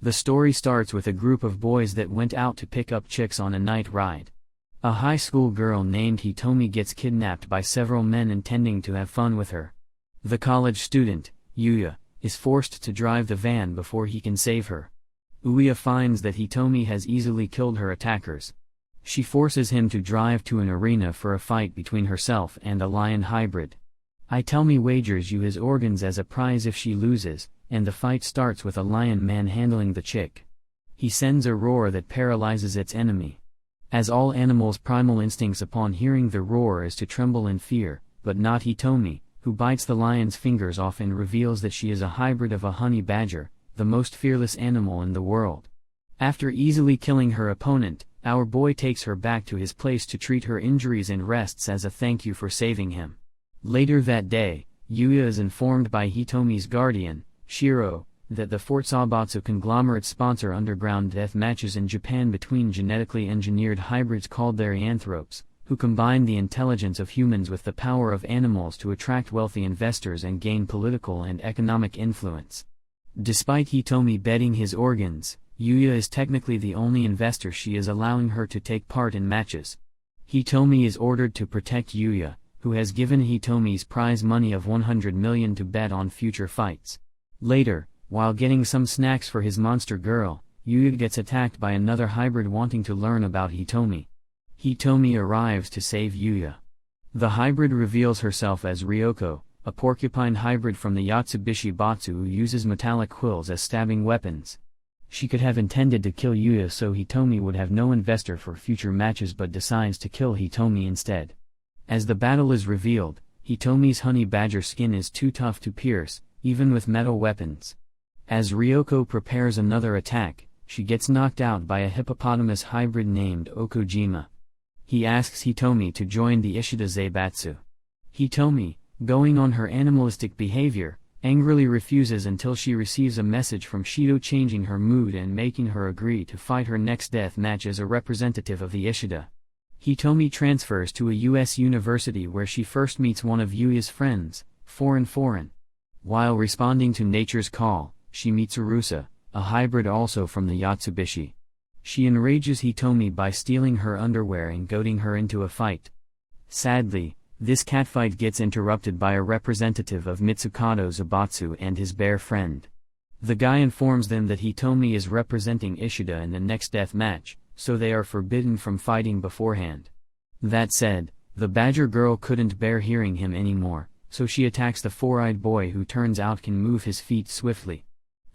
The story starts with a group of boys that went out to pick up chicks on a night ride. A high school girl named Hitomi gets kidnapped by several men intending to have fun with her. The college student, Yuya, is forced to drive the van before he can save her. Yuya finds that Hitomi has easily killed her attackers. She forces him to drive to an arena for a fight between herself and a lion hybrid. Hitomi wagers Yu his organs as a prize if she loses, and the fight starts with a lion manhandling the chick. He sends a roar that paralyzes its enemy. As all animals' primal instincts upon hearing the roar is to tremble in fear, but not Hitomi, who bites the lion's fingers off and reveals that she is a hybrid of a honey badger, the most fearless animal in the world. After easily killing her opponent, our boy takes her back to his place to treat her injuries and rests as a thank you for saving him. Later that day, Yuya is informed by Hitomi's guardian, Shiro, that the Fort Sabatsu conglomerate sponsor underground death matches in Japan between genetically engineered hybrids called Therianthropes, who combine the intelligence of humans with the power of animals to attract wealthy investors and gain political and economic influence. Despite Hitomi betting his organs, Yuya is technically the only investor she is allowing her to take part in matches. Hitomi is ordered to protect Yuya, who has given Hitomi's prize money of 100 million to bet on future fights. Later, while getting some snacks for his monster girl, Yuya gets attacked by another hybrid wanting to learn about Hitomi. Hitomi arrives to save Yuya. The hybrid reveals herself as Ryoko, a porcupine hybrid from the Yatsubishi Batsu who uses metallic quills as stabbing weapons. She could have intended to kill Yuya so Hitomi would have no investor for future matches but decides to kill Hitomi instead. As the battle is revealed, Hitomi's honey badger skin is too tough to pierce, even with metal weapons. As Ryoko prepares another attack, she gets knocked out by a hippopotamus hybrid named Okojima. He asks Hitomi to join the Ishida Zaibatsu. Hitomi, going on her animalistic behavior, angrily refuses until she receives a message from Shido changing her mood and making her agree to fight her next death match as a representative of the Ishida. Hitomi transfers to a US university where she first meets one of Yuya's friends, Foreign. While responding to nature's call, she meets Arusa, a hybrid also from the Yatsubishi. She enrages Hitomi by stealing her underwear and goading her into a fight. Sadly, this catfight gets interrupted by a representative of Mitsukado Zaibatsu and his bear friend. The guy informs them that Hitomi is representing Ishida in the next death match, so they are forbidden from fighting beforehand. That said, the badger girl couldn't bear hearing him anymore, so she attacks the four-eyed boy who turns out can move his feet swiftly.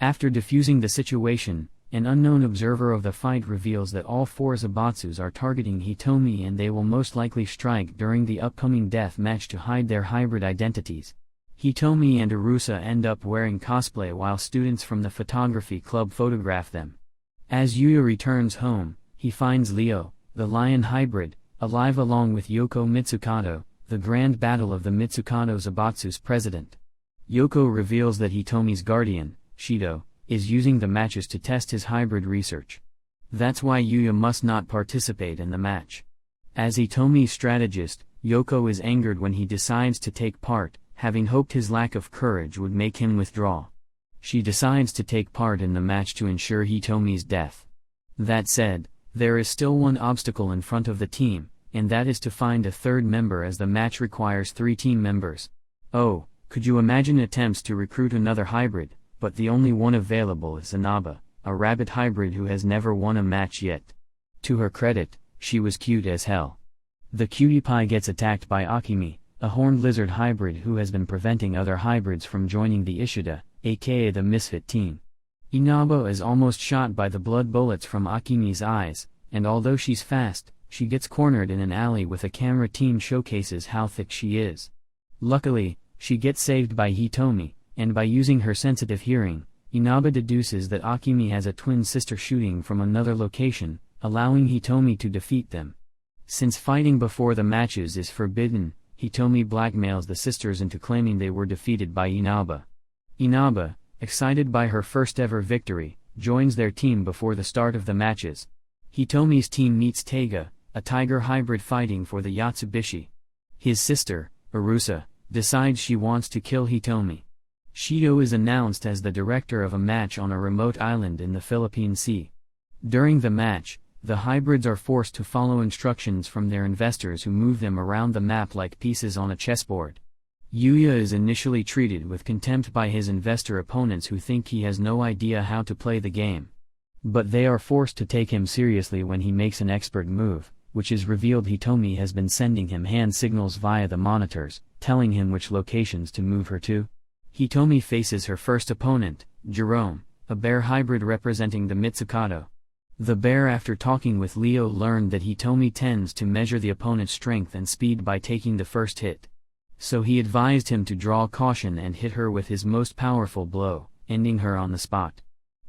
After defusing the situation, an unknown observer of the fight reveals that all four Zaibatsus are targeting Hitomi and they will most likely strike during the upcoming death match to hide their hybrid identities. Hitomi and Arusa end up wearing cosplay while students from the photography club photograph them. As Yuya returns home, he finds Leo, the lion hybrid, alive along with Yoko Mitsukado, the grand battle of the Mitsukado Zaibatsu's president. Yoko reveals that Hitomi's guardian, Shido, is using the matches to test his hybrid research. That's why Yuya must not participate in the match. As Hitomi's strategist, Yoko is angered when he decides to take part, having hoped his lack of courage would make him withdraw. She decides to take part in the match to ensure Hitomi's death. That said, there is still one obstacle in front of the team, and that is to find a third member as the match requires 3 team members. Oh, could you imagine attempts to recruit another hybrid, but the only one available is Inaba, a rabbit hybrid who has never won a match yet. To her credit, she was cute as hell. The cutie pie gets attacked by Akimi, a horned lizard hybrid who has been preventing other hybrids from joining the Ishida, aka the Misfit team. Inaba is almost shot by the blood bullets from Akimi's eyes, and although she's fast, she gets cornered in an alley with a camera team showcases how thick she is. Luckily, she gets saved by Hitomi, and by using her sensitive hearing, Inaba deduces that Akimi has a twin sister shooting from another location, allowing Hitomi to defeat them. Since fighting before the matches is forbidden, Hitomi blackmails the sisters into claiming they were defeated by Inaba. Inaba, excited by her first ever victory, joins their team before the start of the matches. Hitomi's team meets Taiga, a tiger hybrid fighting for the Yatsubishi. His sister, Arusa, decides she wants to kill Hitomi. Shido is announced as the director of a match on a remote island in the Philippine Sea. During the match, the hybrids are forced to follow instructions from their investors who move them around the map like pieces on a chessboard. Yuya is initially treated with contempt by his investor opponents who think he has no idea how to play the game. But they are forced to take him seriously when he makes an expert move, which is revealed Hitomi has been sending him hand signals via the monitors, telling him which locations to move her to. Hitomi faces her first opponent, Jerome, a bear hybrid representing the Mitsukado. The bear, after talking with Leo, learned that Hitomi tends to measure the opponent's strength and speed by taking the first hit. So he advised him to draw caution and hit her with his most powerful blow, ending her on the spot.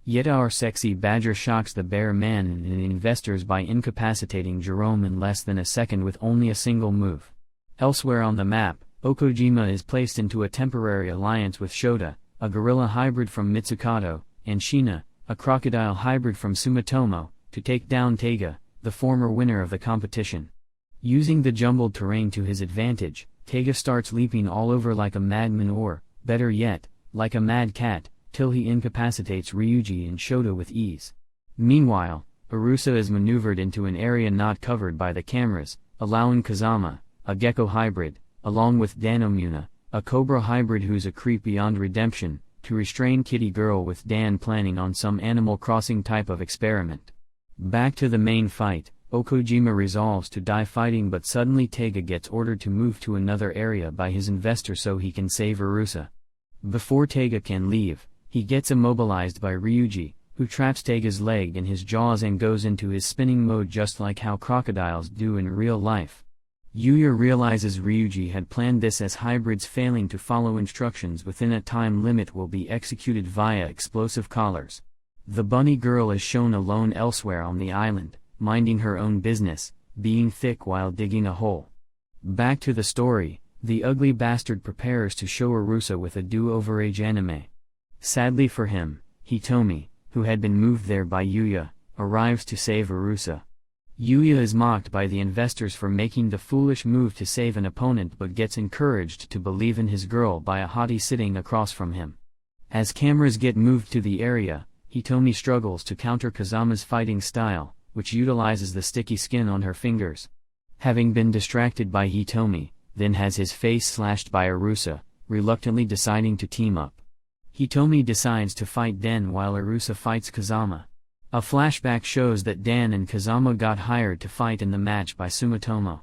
Yet our sexy badger shocks the bear man and the investors by incapacitating Jerome in less than a second with only a single move. Elsewhere on the map, Okojima is placed into a temporary alliance with Shota, a gorilla hybrid from Mitsukado, and Shina, a crocodile hybrid from Sumitomo, to take down Taiga, the former winner of the competition. Using the jumbled terrain to his advantage, Taiga starts leaping all over like a madman or, better yet, like a mad cat, till he incapacitates Ryuji and Shota with ease. Meanwhile, Arusa is maneuvered into an area not covered by the cameras, allowing Kazama, a gecko hybrid, along with Danomuna, a cobra hybrid who's a creep beyond redemption, to restrain Kitty Girl, with Dan planning on some Animal Crossing type of experiment. Back to the main fight, Okojima resolves to die fighting, but suddenly Taiga gets ordered to move to another area by his investor so he can save Arusa. Before Taiga can leave, he gets immobilized by Ryuji, who traps Taiga's leg in his jaws and goes into his spinning mode just like how crocodiles do in real life. Yuya realizes Ryuji had planned this, as hybrids failing to follow instructions within a time limit will be executed via explosive collars. The bunny girl is shown alone elsewhere on the island, minding her own business, being thick while digging a hole. Back to the story, the ugly bastard prepares to show Arusa with a do-over-age anime. Sadly for him, Hitomi, who had been moved there by Yuya, arrives to save Arusa. Yuya is mocked by the investors for making the foolish move to save an opponent, but gets encouraged to believe in his girl by a hottie sitting across from him. As cameras get moved to the area, Hitomi struggles to counter Kazama's fighting style, which utilizes the sticky skin on her fingers. Having been distracted by Hitomi, then has his face slashed by Arusa, reluctantly deciding to team up. Hitomi decides to fight Den while Arusa fights Kazama. A flashback shows that Dan and Kazama got hired to fight in the match by Sumitomo.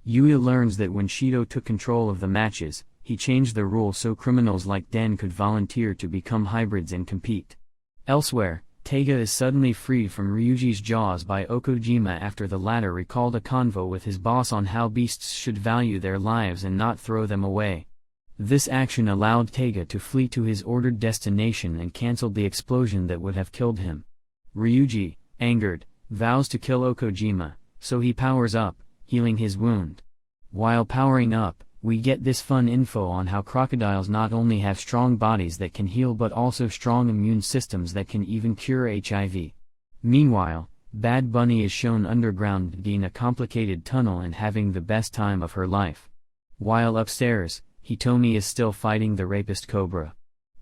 Yuya learns that when Shido took control of the matches, he changed the rules so criminals like Den could volunteer to become hybrids and compete. Elsewhere, Taiga is suddenly freed from Ryuji's jaws by Okojima after the latter recalled a convo with his boss on how beasts should value their lives and not throw them away. This action allowed Taiga to flee to his ordered destination and cancelled the explosion that would have killed him. Ryuji, angered, vows to kill Okojima, so he powers up, healing his wound. While powering up, we get this fun info on how crocodiles not only have strong bodies that can heal but also strong immune systems that can even cure HIV. Meanwhile, Bad Bunny is shown underground in a complicated tunnel and having the best time of her life. While upstairs, Hitomi is still fighting the rapist Cobra.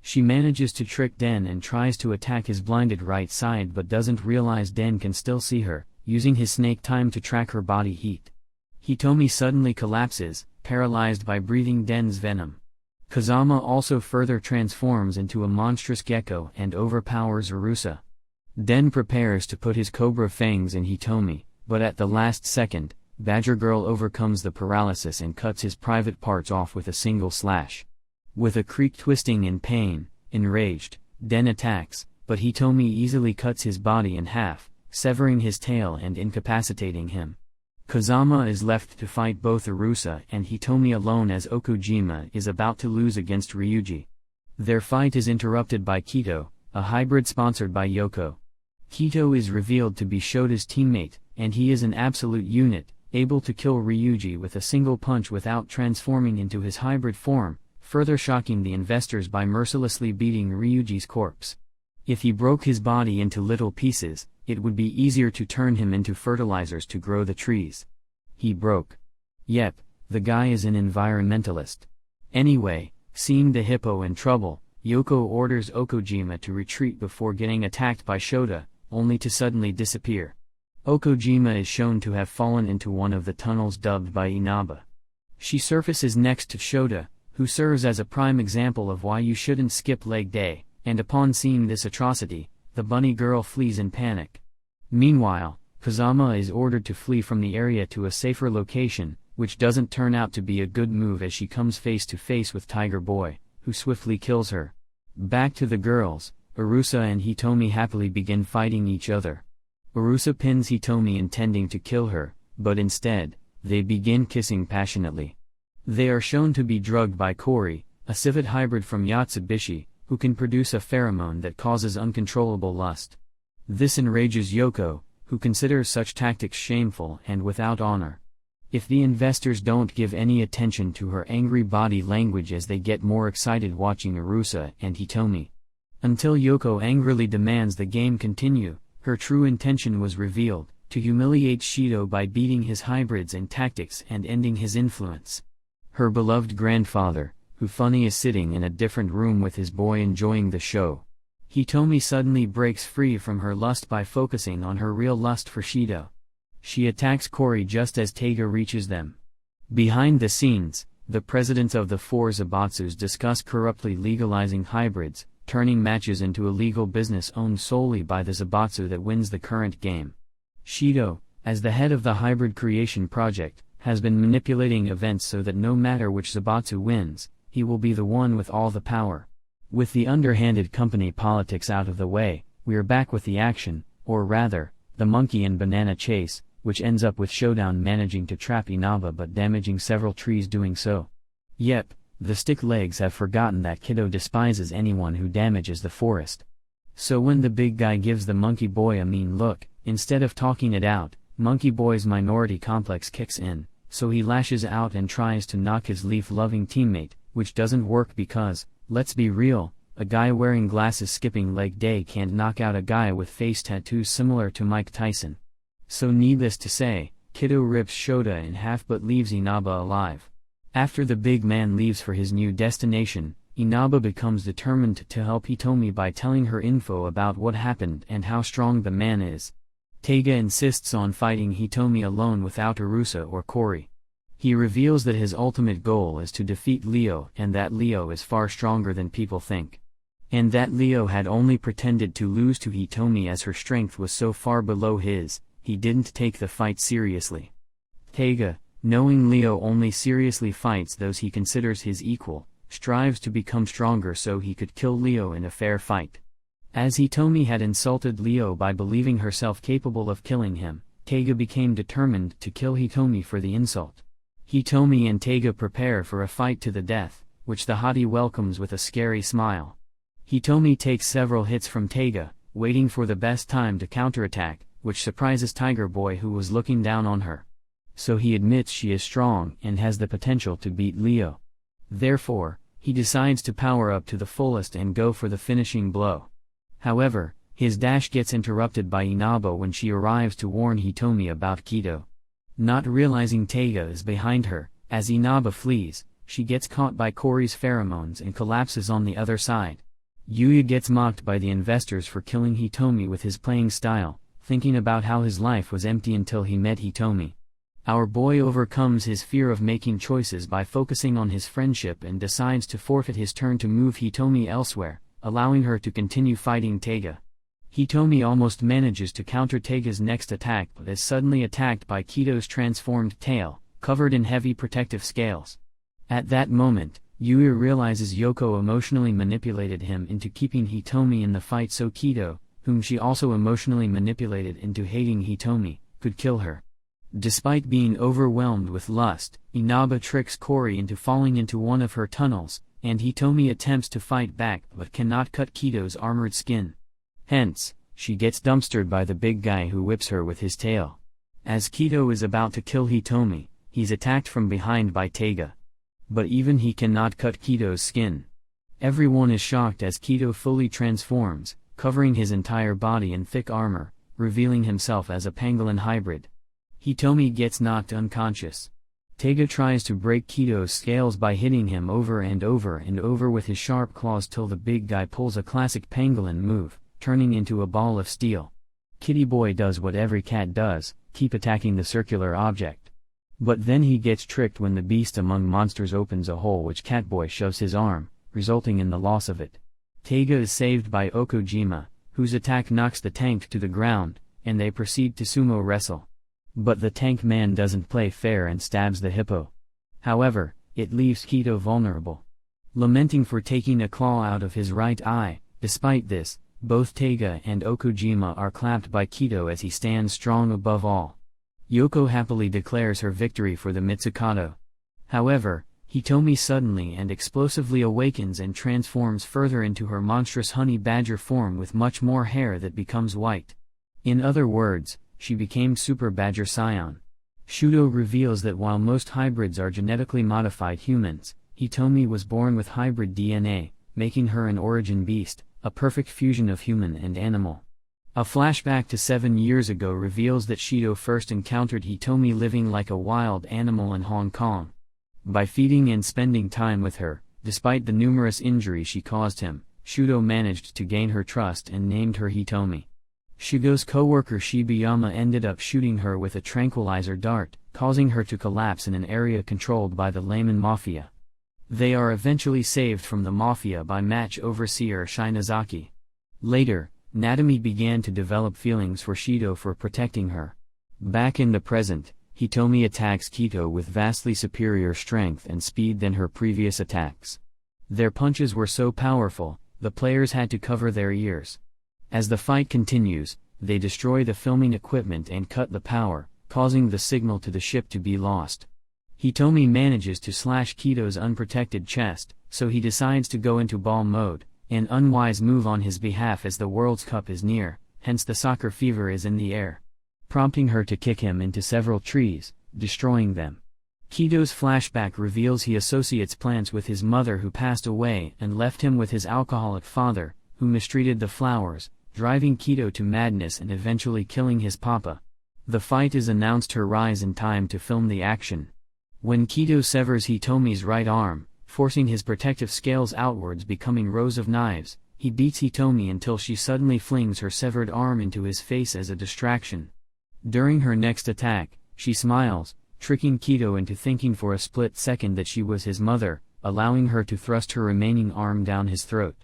She manages to trick Den and tries to attack his blinded right side, but doesn't realize Den can still see her, using his snake time to track her body heat. Hitomi suddenly collapses, paralyzed by breathing Den's venom. Kazama also further transforms into a monstrous gecko and overpowers Arusa. Den prepares to put his cobra fangs in Hitomi, but at the last second, Badger Girl overcomes the paralysis and cuts his private parts off with a single slash. With a creak twisting in pain, enraged, Den attacks, but Hitomi easily cuts his body in half, severing his tail and incapacitating him. Kazama is left to fight both Arusa and Hitomi alone as Okojima is about to lose against Ryuji. Their fight is interrupted by Kito, a hybrid sponsored by Yoko. Kito is revealed to be Shota's teammate, and he is an absolute unit, able to kill Ryuji with a single punch without transforming into his hybrid form, further shocking the investors by mercilessly beating Ryuji's corpse. If he broke his body into little pieces, it would be easier to turn him into fertilizers to grow the trees. He broke. Yep, the guy is an environmentalist. Anyway, seeing the hippo in trouble, Yoko orders Okojima to retreat before getting attacked by Shota, only to suddenly disappear. Okojima is shown to have fallen into one of the tunnels dubbed by Inaba. She surfaces next to Shota, who serves as a prime example of why you shouldn't skip leg day, and upon seeing this atrocity, the bunny girl flees in panic. Meanwhile, Kazama is ordered to flee from the area to a safer location, which doesn't turn out to be a good move as she comes face to face with Tiger Boy, who swiftly kills her. Back to the girls, Urusa and Hitomi happily begin fighting each other. Urusa pins Hitomi intending to kill her, but instead, they begin kissing passionately. They are shown to be drugged by Kori, a civet hybrid from Yatsubishi, who can produce a pheromone that causes uncontrollable lust. This enrages Yoko, who considers such tactics shameful and without honor. If the investors don't give any attention to her angry body language as they get more excited watching Urusa and Hitomi. Until Yoko angrily demands the game continue, her true intention was revealed, to humiliate Shido by beating his hybrids and tactics and ending his influence. Her beloved grandfather, who funny is sitting in a different room with his boy enjoying the show. Hitomi suddenly breaks free from her lust by focusing on her real lust for Shido. She attacks Kori just as Taiga reaches them. Behind the scenes, the presidents of the four Zaibatsus discuss corruptly legalizing hybrids, turning matches into a legal business owned solely by the Zaibatsu that wins the current game. Shido, as the head of the hybrid creation project, has been manipulating events so that no matter which Zaibatsu wins, he will be the one with all the power. With the underhanded company politics out of the way, we are back with the action, or rather, the monkey and banana chase, which ends up with Showdown managing to trap Inaba but damaging several trees doing so. Yep, the stick legs have forgotten that Kido despises anyone who damages the forest. So when the big guy gives the monkey boy a mean look, instead of talking it out, monkey boy's minority complex kicks in, so he lashes out and tries to knock his leaf-loving teammate, which doesn't work because, let's be real, a guy wearing glasses skipping leg day can't knock out a guy with face tattoos similar to Mike Tyson. So needless to say, Kido rips Shota in half but leaves Inaba alive. After the big man leaves for his new destination, Inaba becomes determined to help Hitomi by telling her info about what happened and how strong the man is. Taiga insists on fighting Hitomi alone without Urusa or Kori. He reveals that his ultimate goal is to defeat Leo and that Leo is far stronger than people think. And that Leo had only pretended to lose to Hitomi as her strength was so far below his, he didn't take the fight seriously. Taiga, knowing Leo only seriously fights those he considers his equal, strives to become stronger so he could kill Leo in a fair fight. As Hitomi had insulted Leo by believing herself capable of killing him, Taiga became determined to kill Hitomi for the insult. Hitomi and Taiga prepare for a fight to the death, which the hottie welcomes with a scary smile. Hitomi takes several hits from Taiga, waiting for the best time to counterattack, which surprises Tiger Boy who was looking down on her. So he admits she is strong and has the potential to beat Leo. Therefore, he decides to power up to the fullest and go for the finishing blow. However, his dash gets interrupted by Inaba when she arrives to warn Hitomi about Kido. Not realizing Taiga is behind her, as Inaba flees, she gets caught by Kori's pheromones and collapses on the other side. Yuya gets mocked by the investors for killing Hitomi with his playing style, thinking about how his life was empty until he met Hitomi. Our boy overcomes his fear of making choices by focusing on his friendship and decides to forfeit his turn to move Hitomi elsewhere, allowing her to continue fighting Taiga. Hitomi almost manages to counter Taiga's next attack but is suddenly attacked by Kido's transformed tail, covered in heavy protective scales. At that moment, Yuya realizes Yoko emotionally manipulated him into keeping Hitomi in the fight so Kido, whom she also emotionally manipulated into hating Hitomi, could kill her. Despite being overwhelmed with lust, Inaba tricks Kori into falling into one of her tunnels, and Hitomi attempts to fight back but cannot cut Kido's armored skin. Hence, she gets dumpstered by the big guy who whips her with his tail. As Kido is about to kill Hitomi, he's attacked from behind by Taiga. But even he cannot cut Kido's skin. Everyone is shocked as Kido fully transforms, covering his entire body in thick armor, revealing himself as a pangolin hybrid. Hitomi gets knocked unconscious. Taiga tries to break Kito's scales by hitting him over and over and over with his sharp claws till the big guy pulls a classic pangolin move, turning into a ball of steel. Kitty Boy does what every cat does, keep attacking the circular object. But then he gets tricked when the beast among monsters opens a hole which Catboy shoves his arm, resulting in the loss of it. Taiga is saved by Okojima, whose attack knocks the tank to the ground, and they proceed to sumo wrestle. But the tank man doesn't play fair and stabs the hippo. However, it leaves Kito vulnerable. Lamenting for taking a claw out of his right eye, despite this, both Taiga and Okojima are clapped by Kito as he stands strong above all. Yoko happily declares her victory for the Mitsukato. However, Hitomi suddenly and explosively awakens and transforms further into her monstrous honey badger form with much more hair that becomes white. In other words, she became Super Badger Scion. Shudo reveals that while most hybrids are genetically modified humans, Hitomi was born with hybrid DNA, making her an origin beast, a perfect fusion of human and animal. A flashback to 7 years ago reveals that Shido first encountered Hitomi living like a wild animal in Hong Kong. By feeding and spending time with her, despite the numerous injuries she caused him, Shudo managed to gain her trust and named her Hitomi. Shido's co-worker Shibayama ended up shooting her with a tranquilizer dart, causing her to collapse in an area controlled by the Layman Mafia. They are eventually saved from the Mafia by match overseer Shinazaki. Later, Natami began to develop feelings for Shido for protecting her. Back in the present, Hitomi attacks Kito with vastly superior strength and speed than her previous attacks. Their punches were so powerful, the players had to cover their ears. As the fight continues, they destroy the filming equipment and cut the power, causing the signal to the ship to be lost. Hitomi manages to slash Kito's unprotected chest, so he decides to go into ball mode, an unwise move on his behalf as the World's Cup is near, hence the soccer fever is in the air, prompting her to kick him into several trees, destroying them. Kito's flashback reveals he associates plants with his mother who passed away and left him with his alcoholic father, who mistreated the flowers, driving Kito to madness and eventually killing his papa. The fight is announced her rise in time to film the action. When Kito severs Hitomi's right arm, forcing his protective scales outwards becoming rows of knives, he beats Hitomi until she suddenly flings her severed arm into his face as a distraction. During her next attack, she smiles, tricking Kito into thinking for a split second that she was his mother, allowing her to thrust her remaining arm down his throat.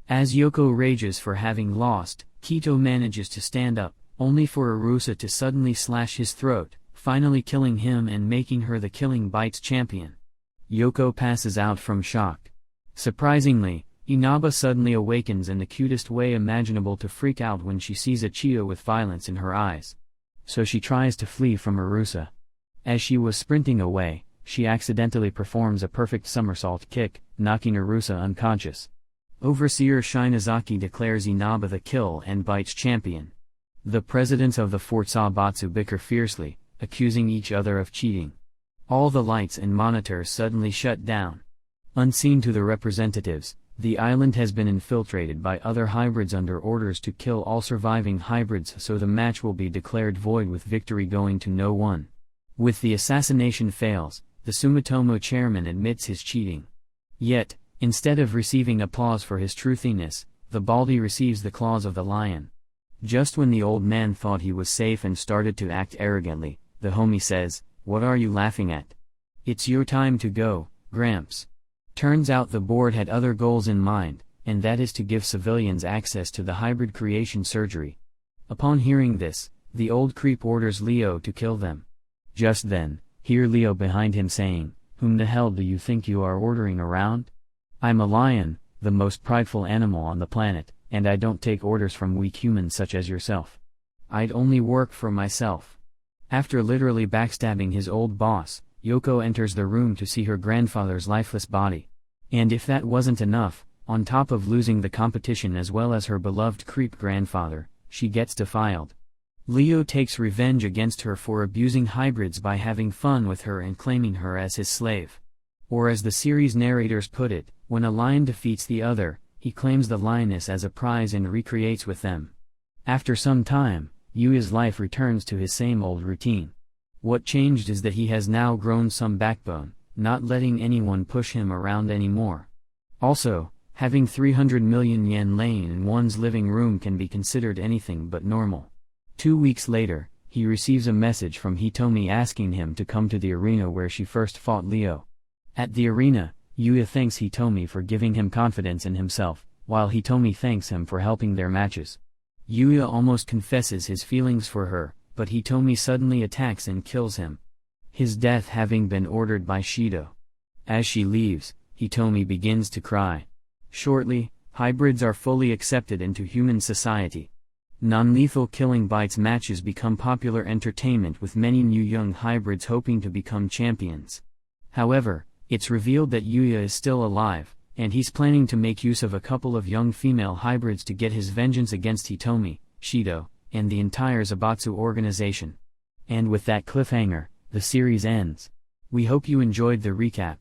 As Yoko rages for having lost, Kito manages to stand up, only for Arusa to suddenly slash his throat, finally killing him and making her the Killing Bites champion. Yoko passes out from shock. Surprisingly, Inaba suddenly awakens in the cutest way imaginable to freak out when she sees a Cheeto with violence in her eyes. So she tries to flee from Arusa. As she was sprinting away, she accidentally performs a perfect somersault kick, knocking Arusa unconscious. Overseer Shinazaki declares Inaba the Kill and Bites champion. The presidents of the Fort Sabatsu bicker fiercely, accusing each other of cheating. All the lights and monitors suddenly shut down. Unseen to the representatives, the island has been infiltrated by other hybrids under orders to kill all surviving hybrids, so the match will be declared void with victory going to no one. With the assassination fails, the Sumitomo chairman admits his cheating. Yet, instead of receiving applause for his truthiness, the Baldy receives the claws of the lion. Just when the old man thought he was safe and started to act arrogantly, the homie says, "What are you laughing at? It's your time to go, Gramps." Turns out the board had other goals in mind, and that is to give civilians access to the hybrid creation surgery. Upon hearing this, the old creep orders Leo to kill them. Just then, hear Leo behind him saying, "Whom the hell do you think you are ordering around? I'm a lion, the most prideful animal on the planet, and I don't take orders from weak humans such as yourself. I'd only work for myself." After literally backstabbing his old boss, Yoko enters the room to see her grandfather's lifeless body. And if that wasn't enough, on top of losing the competition as well as her beloved creep grandfather, she gets defiled. Leo takes revenge against her for abusing hybrids by having fun with her and claiming her as his slave. Or as the series narrators put it, when a lion defeats the other, he claims the lioness as a prize and recreates with them. After some time, Yuya's life returns to his same old routine. What changed is that he has now grown some backbone, not letting anyone push him around anymore. Also, having 300 million yen laying in one's living room can be considered anything but normal. 2 weeks later, he receives a message from Hitomi asking him to come to the arena where she first fought Leo. At the arena, Yuya thanks Hitomi for giving him confidence in himself, while Hitomi thanks him for helping their matches. Yuya almost confesses his feelings for her, but Hitomi suddenly attacks and kills him. His death having been ordered by Shido. As she leaves, Hitomi begins to cry. Shortly, hybrids are fully accepted into human society. Non-lethal killing bites matches become popular entertainment with many new young hybrids hoping to become champions. However, it's revealed that Yuya is still alive, and he's planning to make use of a couple of young female hybrids to get his vengeance against Hitomi, Shido, and the entire Zaibatsu organization. And with that cliffhanger, the series ends. We hope you enjoyed the recap.